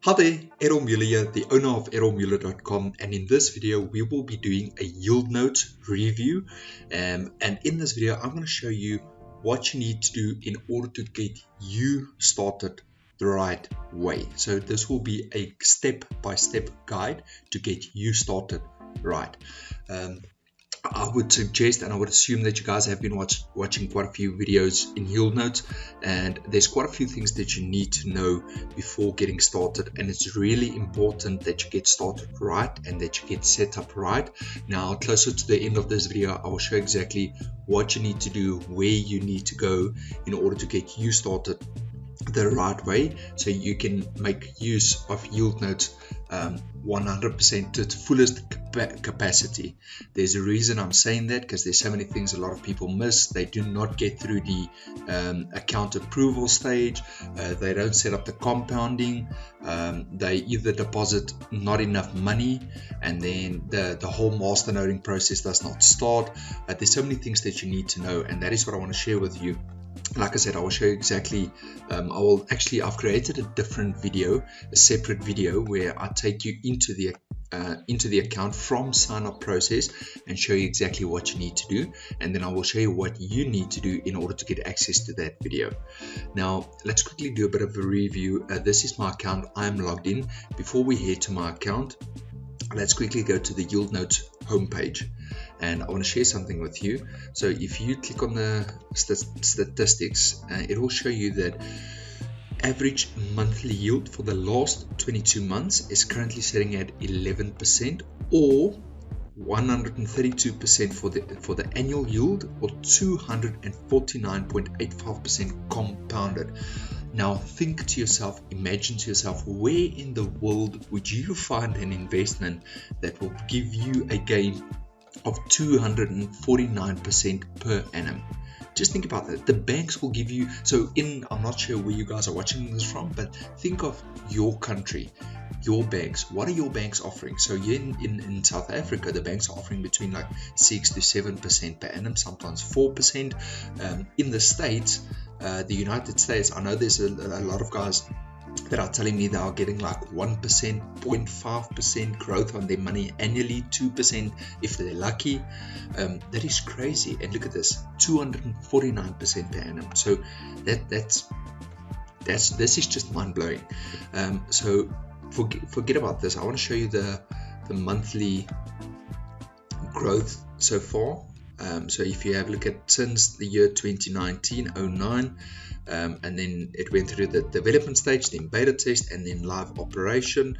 Hi there, Errol Mueller here, the owner of errolmueller.com, and in this video we will be doing a Yieldnodes review, and in this video I'm going to show you what you need to do in order to get you started the right way. So this will be a step-by-step guide to get you started right. I would suggest and I would assume that you guys have been watching quite a few videos in Yieldnodes, and there's quite a few things that you need to know before getting started, and it's really important that you get started right and that you get set up right. Now closer to the end of this video I will show exactly what you need to do, where you need to go in order to get you started the right way, so you can make use of Yieldnodes 100% to its fullest capacity. There's a reason I'm saying that, because there's so many things a lot of people miss. They do not get through the account approval stage, they don't set up the compounding, they either deposit not enough money, and then the whole masternoding process does not start. There's so many things that you need to know, and that is what I want to share with you. Like I said, I will show you exactly. I've created a different video, a separate video, where I take you into the account from sign up process and show you exactly what you need to do, and then I will show you what you need to do in order to get access to that video. Now let's quickly do a bit of a review. This is my account. I'm logged in. Before we head to my account, let's quickly go to the Yieldnodes homepage, and I want to share something with you. So if you click on the statistics, it will show you that average monthly yield for the last 22 months is currently sitting at 11%, or 132% for the annual yield, or 249.85% compounded. Now think to yourself, imagine to yourself, where in the world would you find an investment that will give you a gain of 249% per annum? Just think about that. The banks will give you, I'm not sure where you guys are watching this from, but think of your country, your banks. What are your banks offering? So here in South Africa, the banks are offering between like 6 to 7% per annum, sometimes 4%. In the States, the United States, I know there's a lot of guys that are telling me they are getting like 1%, 0.5% growth on their money annually, 2% if they're lucky. That is crazy. And look at this, 249% per annum. So this is just mind-blowing. So forget about this. I want to show you the monthly growth so far. So if you have a look at since the year 2019-09, and then it went through the development stage, then beta test, and then live operation.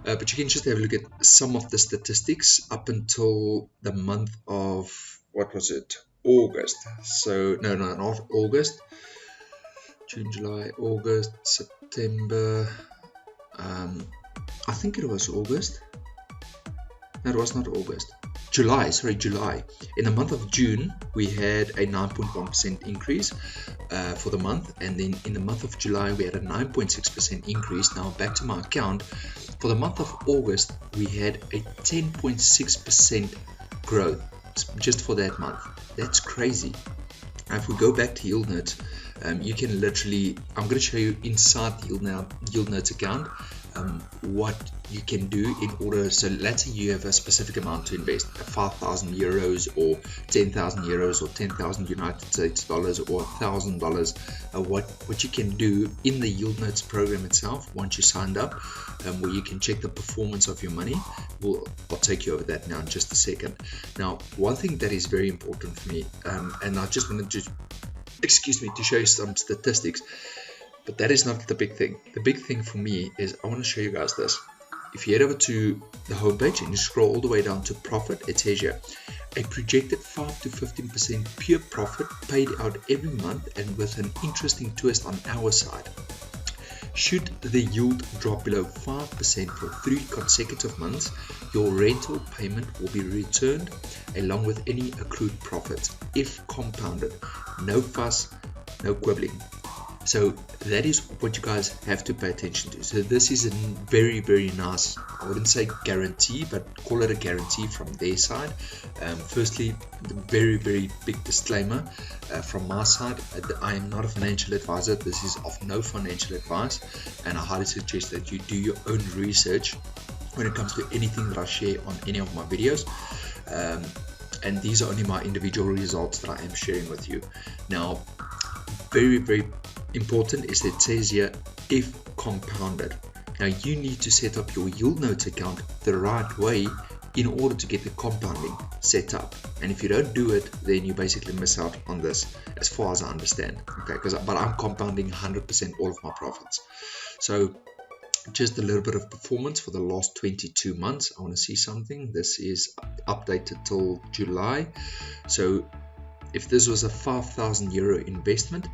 But you can just have a look at some of the statistics up until the month of, what was it, August. So no, not August, June, July, August, September, I think it was August. No, it was not August. July. In the month of June we had a 9.1% increase for the month, and then in the month of July we had a 9.6% increase. Now back to my account, for the month of August we had a 10.6% growth just for that month. That's crazy. Now if we go back to Yieldnodes, you can literally, I'm going to show you inside the Yieldnodes account what you can do in order. So let's say you have a specific amount to invest, 5,000 euros or 10,000 euros or 10,000 United States dollars or $1,000. What you can do in the Yieldnodes program itself, once you signed up, where you can check the performance of your money. I'll take you over that now in just a second. Now one thing that is very important for me, and I just wanted to show you some statistics, but that is not the big thing. The big thing for me is I want to show you guys this. If you head over to the homepage and you scroll all the way down to profit, it says here, a projected 5 to 15% pure profit paid out every month, and with an interesting twist on our side. Should the yield drop below 5% for 3 consecutive months, your rental payment will be returned along with any accrued profits if compounded. No fuss, no quibbling. So that is what you guys have to pay attention to. So this is a very, very nice, I wouldn't say guarantee, but call it a guarantee from their side. Firstly, the very, very big disclaimer from my side, I am not a financial advisor. This is of no financial advice, and I highly suggest that you do your own research when it comes to anything that I share on any of my videos. And these are only my individual results that I am sharing with you. Now, very, very important is that it says here, if compounded. Now you need to set up your Yieldnodes account the right way in order to get the compounding set up. And if you don't do it, then you basically miss out on this, as far as I understand. Okay, but I'm compounding 100% all of my profits. So just a little bit of performance for the last 22 months. I want to see something. This is updated till July. So if this was a 5,000 euro investment,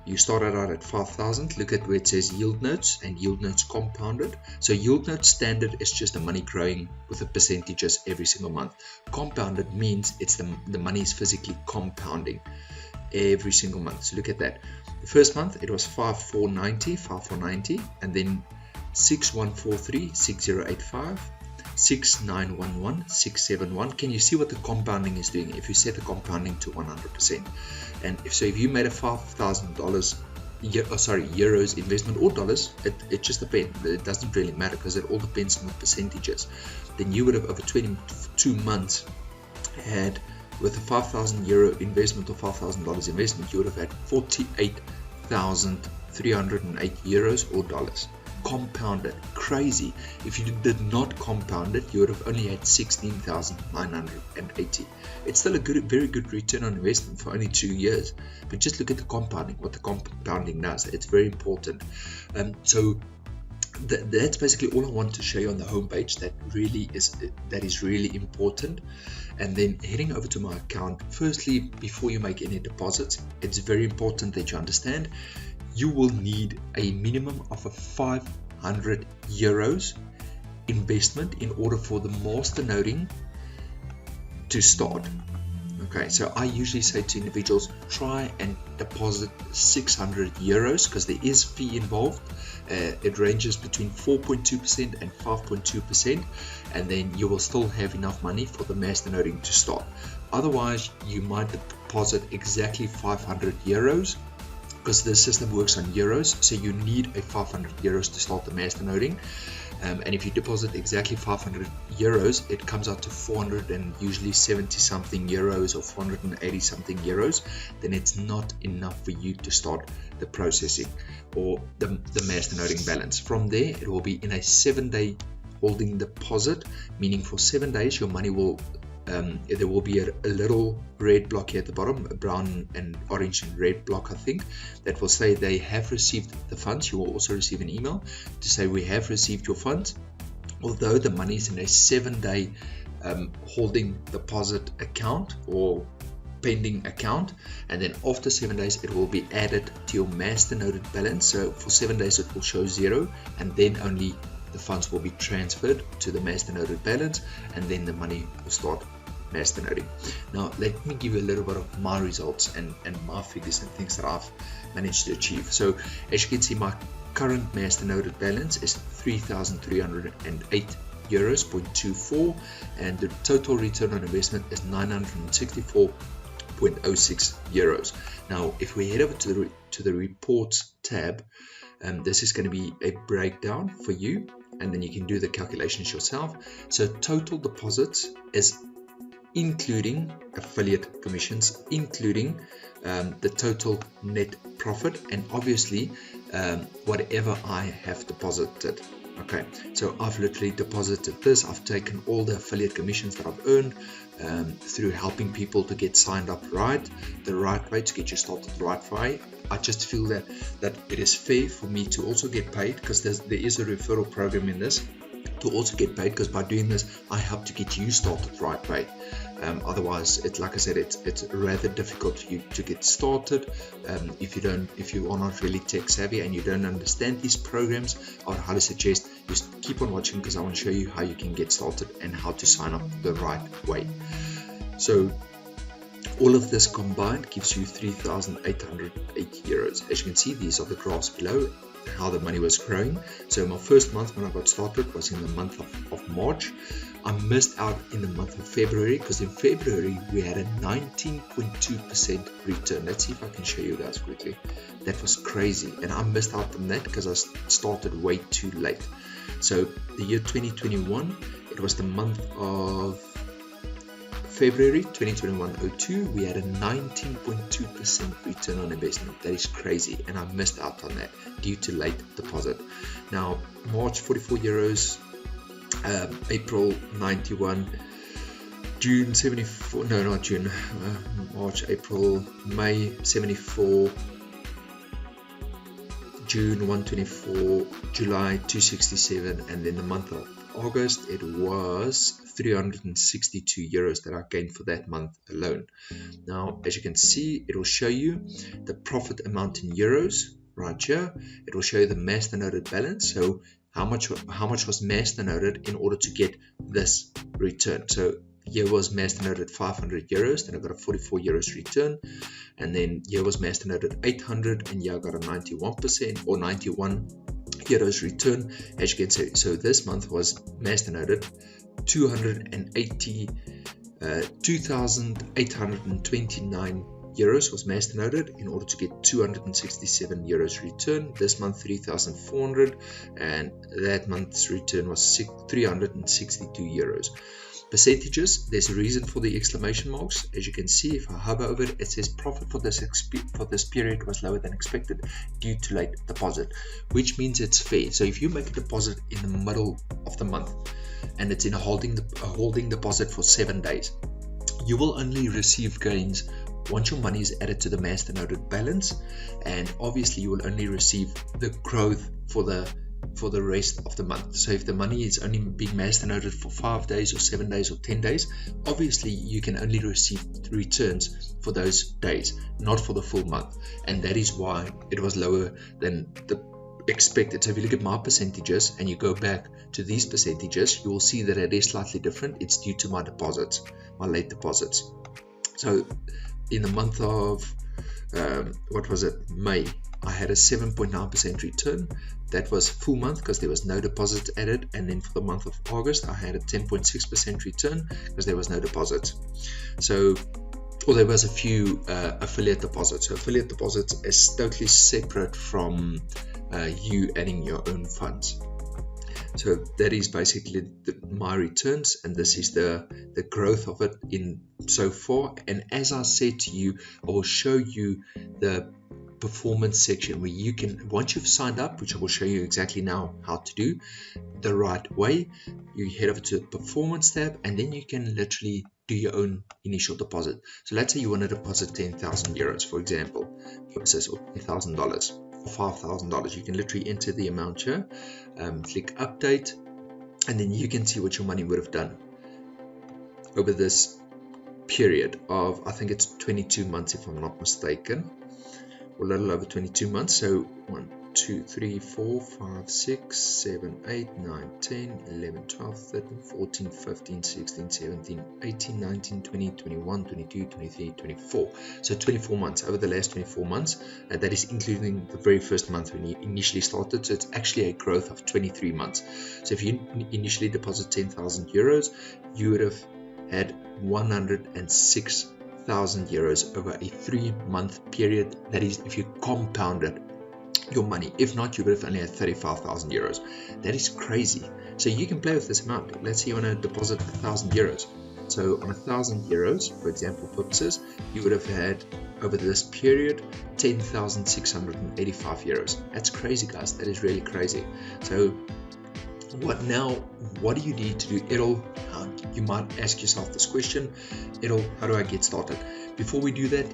you started out at 5,000. Look at where it says Yieldnodes and Yieldnodes compounded. So Yieldnodes standard is just the money growing with the percentages every single month. Compounded means it's the money is physically compounding every single month. So look at that. The first month it was 5490, and then 6143, 6085, 6911, 671. Can you see what the compounding is doing if you set the compounding to 100%? And if you made a $5,000 euros investment, or dollars, it just depends. It doesn't really matter because it all depends on the percentages. Then you would have, over 22 months, had, with a 5,000 euro investment or $5,000 investment, you would have had 48,308 euros or dollars. Compounded. Crazy. If you did not compound it, you would have only had 16,980. It's still a very good return on investment for only 2 years. But just look at the compounding, what the compounding does. It's very important. So that's basically all I want to show you on the homepage. That is really important. And then heading over to my account, firstly, before you make any deposits, it's very important that you understand you will need a minimum of a 500 euros investment in order for the master noding to start. Okay, so I usually say to individuals, try and deposit 600 euros because there is fee involved. It ranges between 4.2% and 5.2%, and then you will still have enough money for the master noding to start. Otherwise, you might deposit exactly 500 euros because the system works on euros, so you need a 500 euros to start the master noding. And if you deposit exactly 500 euros, it comes out to 470 something euros or 480 something euros. Then it's not enough for you to start the processing or the master noding balance. From there, it will be in a 7-day holding deposit, meaning for 7 days your money will there will be a little red block here at the bottom, a brown and orange and red block, I think, that will say they have received the funds. You will also receive an email to say we have received your funds, although the money is in a 7-day holding deposit account or pending account, and then after 7 days it will be added to your master noded balance. So for 7 days it will show 0, and then only the funds will be transferred to the master noded balance, and then the money will start master noding. Now let me give you a little bit of my results and my figures and things that I've managed to achieve. So as you can see, my current master noded balance is 3,308 euros 0.24, and the total return on investment is 964.06 euros. Now if we head over to the reports tab, this is going to be a breakdown for you, and then you can do the calculations yourself. So total deposits is including affiliate commissions, including the total net profit, and obviously whatever I have deposited. Okay, so I've literally deposited this. I've taken all the affiliate commissions that I've earned through helping people to get signed up the right way, to get you started the right way. I just feel that it is fair for me to also get paid, because there is a referral program in this to also get paid, because by doing this I help to get you started the right way. Otherwise, like I said, it's rather difficult for you to get started if you are not really tech savvy and you don't understand these programs. I would highly suggest just keep on watching, because I want to show you how you can get started and how to sign up the right way. So All of this combined gives you 3,880 euros. As you can see, these are the graphs below, how the money was growing. So my first month when I got started was in the month of March. I missed out in the month of February, because in February we had a 19.2% return. Let's see if I can show you guys quickly. That was crazy, and I missed out on that because I started way too late. So the year 2021, it was the month of February 2021-02, we had a 19.2% return on investment. That is crazy, and I missed out on that due to late deposit. Now March 44 euros, April 91, June 74, no not June, March, April, May 74, June 124, July 267, and then the month of August it was 362 euros that I gained for that month alone. Now as you can see, it will show you the profit amount in euros right here. It will show you the masternoded balance, so how much was masternoded in order to get this return. So here was masternoded 500 euros, then I got a 44 euros return, and then here was masternoded 800, and here I got a 91% or 91 euros return. As you can see, so this month was masternoded 2,829 euros was masternoded in order to get 267 euros return. This month 3,400, and that month's return was 362 euros. Percentages, there's a reason for the exclamation marks. As you can see, if I hover over it, it says profit for this period was lower than expected due to late deposit, which means it's fair. So if you make a deposit in the middle of the month and it's in a holding deposit for 7 days, you will only receive gains once your money is added to the masternoded balance, and obviously you will only receive the growth for the rest of the month. So if the money is only being masternoded for 5 days or 7 days or 10 days, obviously you can only receive returns for those days, not for the full month, and that is why it was lower than the expected. So if you look at my percentages and you go back to these percentages, you will see that it is slightly different. It's due to my deposits, my late deposits. So in the month of May, I had a 7.9% return. That was full month because there was no deposits added. And then for the month of August, I had a 10.6% return because there was no deposits. So, or there was a few affiliate deposits. So affiliate deposits is totally separate from you adding your own funds. So that is basically my returns, and this is the growth of it in so far. And as I said to you, I will show you the performance section where you can, once you've signed up, which I will show you exactly now how to do the right way, you head over to the performance tab, and then you can literally do your own initial deposit. So let's say you want to deposit 10,000 euros, for example, purposes, or $10,000 or $5,000. You can literally enter the amount here, click update, and then you can see what your money would have done over this period of, I think it's 22 months if I'm not mistaken, or a little over 22 months. So 1, 2, 3, 4, 5, 6, 7, 8, 9, 10, 11, 12, 13, 14, 15, 16, 17, 18, 19, 20, 21, 22, 23, 24. So 24 months, over the last 24 months, that is including the very first month when you initially started. So it's actually a growth of 23 months. So if you initially deposit 10,000 euros, you would have had 106,000 euros over a 3-month period. That is if you compounded your money. If not, you would have only had 35,000 euros. That is crazy. So you can play with this amount. Let's say you want to deposit 1,000 euros. So on 1,000 euros, for example purposes, you would have had over this period 10,685 euros. That's crazy, guys. That is really crazy. So what do you need to do? You might ask yourself this question, how do I get started? Before we do that,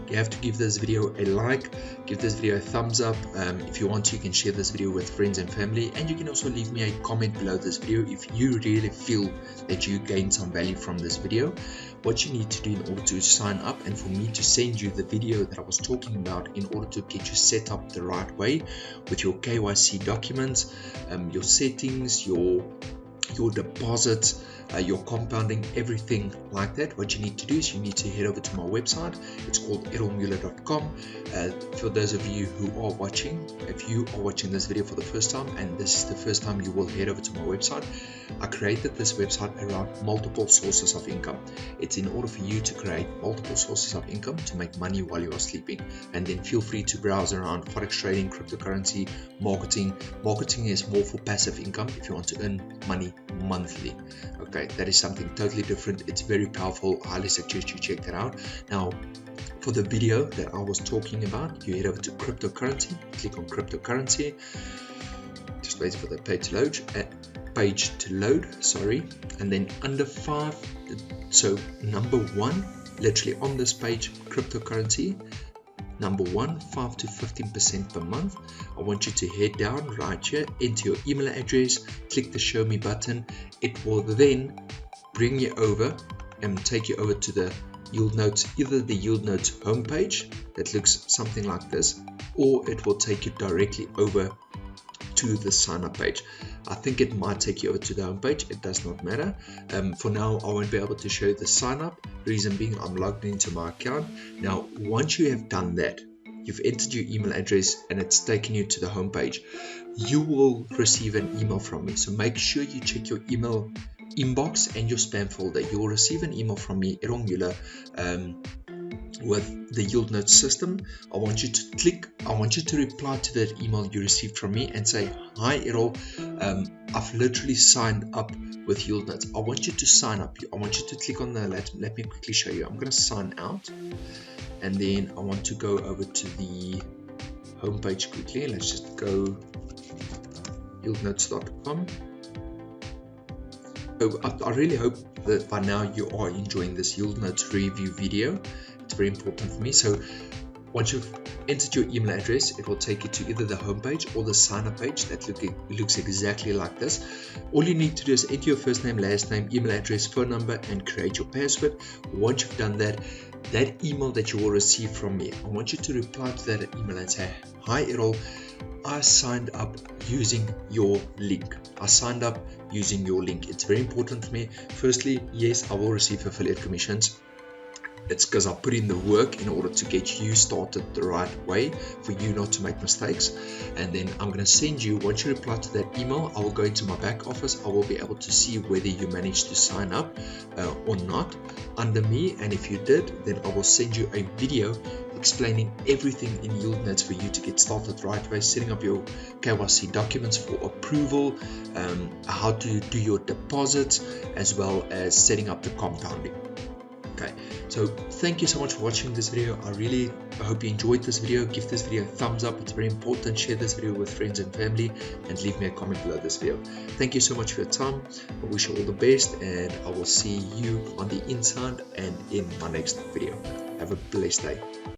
you have to give this video a like, give this video a thumbs up. If you want to, you can share this video with friends and family, and you can also leave me a comment below this video if you really feel that you gained some value from this video. What you need to do in order to sign up and for me to send you the video that I was talking about in order to get you set up the right way with your KYC documents, your settings, your your deposits, your compounding, everything like that, what you need to do is you need to head over to my website. It's called errolmuller.com. For those of you who are watching, if you are watching this video for the first time and this is the first time you will head over to my website, I created this website around multiple sources of income. It's in order for you to create multiple sources of income to make money while you are sleeping. And then feel free to browse around forex trading, cryptocurrency, marketing. Marketing is more for passive income if you want to earn money monthly. Okay, that is something totally different. It's very powerful. I highly suggest you check that out. Now, for the video that I was talking about, you head over to cryptocurrency, click on cryptocurrency, just wait for the page to load, and then under 5, so number 1, literally on this page, cryptocurrency, number 1, 5 to 15% per month. I want you to head down right here, enter your email address, click the show me button. It will then bring you over and take you over to the Yieldnodes, either the Yieldnodes homepage that looks something like this, or it will take you directly over to the sign up page. I think it might take you over to the homepage. It does not matter. For now, I won't be able to show you the sign up. Reason being, I'm logged into my account. Now, once you have done that, you've entered your email address and it's taken you to the homepage, you will receive an email from me. So make sure you check your email inbox and your spam folder. You will receive an email from me, Errol Muller, with the Yieldnodes system. I want you to reply to that email you received from me and say, hi Errol, I've literally signed up with Yieldnodes. I want you to sign up. I want you to click on the, let me quickly show you. I'm going to sign out, and then I want to go over to the homepage quickly. Let's just go yieldnodes.com. So I really hope that by now you are enjoying this Yieldnodes review video. It's very important for me. So once you've entered your email address, it will take you to either the homepage or the sign up page that looks exactly like this. All you need to do is enter your first name, last name, email address, phone number, and create your password. Once you've done that, that email that you will receive from me, I want you to reply to that email and say, hi Errol, I signed up using your link. It's very important for me. Firstly, yes, I will receive affiliate commissions. It's because I put in the work in order to get you started the right way, for you not to make mistakes. And then I'm going to send you, once you reply to that email, I will go into my back office. I will be able to see whether you managed to sign up or not under me. And if you did, then I will send you a video explaining everything in Yieldnodes for you to get started right away, setting up your KYC documents for approval, how to do your deposits, as well as setting up the compounding. Okay, so thank you so much for watching this video. I really hope you enjoyed this video. Give this video a thumbs up. It's very important. Share this video with friends and family, and leave me a comment below this video. Thank you so much for your time. I wish you all the best, and I will see you on the inside and in my next video. Have a blessed day.